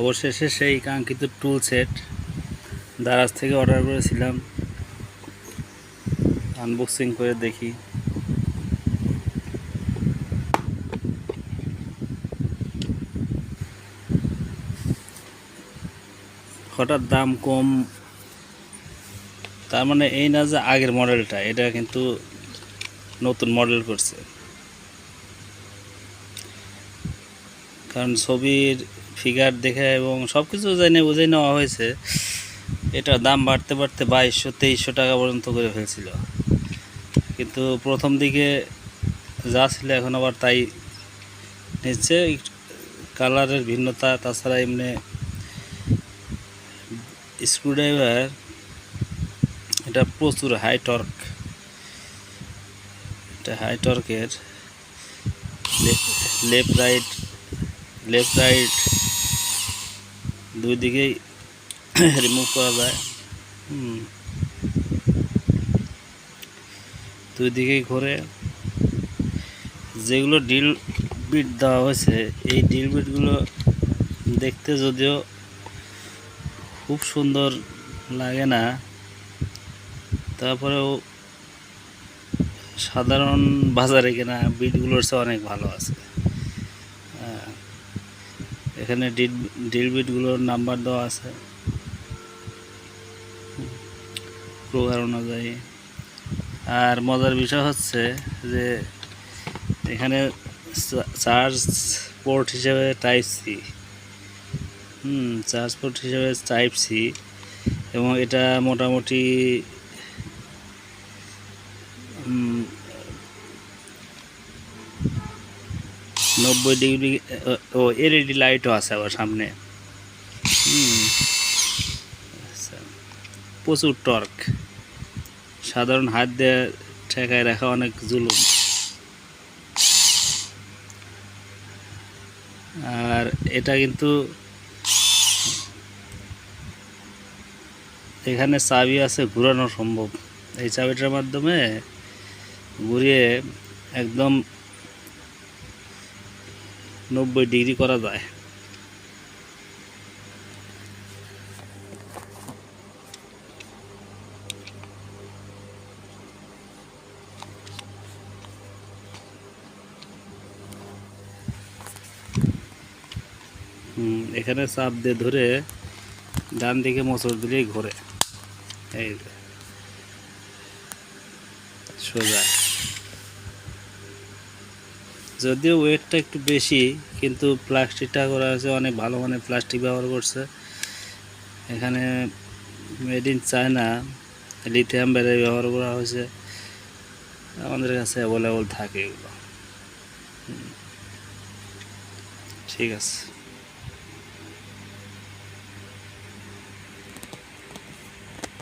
অবশেষে সেই কাঙ্ক্ষিত টুল সেট দারাজ থেকে অর্ডার করেছিলাম, আনবক্সিং করে দেখি। হঠাৎ দাম কম, তার মানে এই না যে আগের মডেলটা, এটা কিন্তু নতুন মডেল করছে। কারণ ছবির ফিগার দেখে এবং সব কিছু জেনে বুঝে নেওয়া হয়েছে, এটার দাম বাড়তে বাড়তে 2200-2300 টাকা পর্যন্ত করে ফেলছিল। কিন্তু প্রথম দিকে যা ছিল এখন আবার তাই নিচ্ছে। কালারের ভিন্নতা, তাছাড়া এমনি স্ক্রুড্রাইভার এটা প্রচুর হাই টর্ক, এটা হাই টর্কের। লেফট রাইট দুই দিকেই রিমুভ করা যায়। দুই দিকেই ঘোরে। যেগুলো ড্রিল বিট দেওয়া হয়েছে, এই ড্রিল বিটগুলো দেখতে যদিও খুব সুন্দর লাগে না, তারপরেও সাধারণ বাজারে কেনা বিটগুলোর চেয়ে অনেক ভালো আছে। এখানে ড্রিল বিটগুলোর নাম্বার দেওয়া আছে প্রকার অনুযায়ী। আর মজার বিষয় হচ্ছে যে এখানে চার্জ পোর্ট হিসেবে টাইপ সি, চার্জ পোর্ট হিসেবে টাইপ সি, এবং এটা মোটামুটি 90 ডিগ্রি। ও এলইডি লাইটও আছে আবার সামনে। প্রচুর টর্ক, সাধারণ হাত দিয়ে ঠেকায় রাখা অনেক জুলুম। আর এটা কিন্তু এখানে চাবি আছে, ঘুরানো সম্ভব। এই চাবিটার মাধ্যমে ঘুরিয়ে একদম 90 ডিগ্রি করা যায়। এখানে চাপ দিয়ে ধরে ডান দিকে মোচড় দিলেই ঘোরে, এই সোজা। যদিও ওয়েটটা একটু বেশি, কিন্তু প্লাস্টিকটা করা হয়েছে অনেক ভালো মানের প্লাস্টিক ব্যবহার করছে। এখানে made in China lithium battery ব্যবহার করা হয়েছে। আমাদের কাছে অ্যাভেলেবল থাকে এগুলো। ঠিক আছে।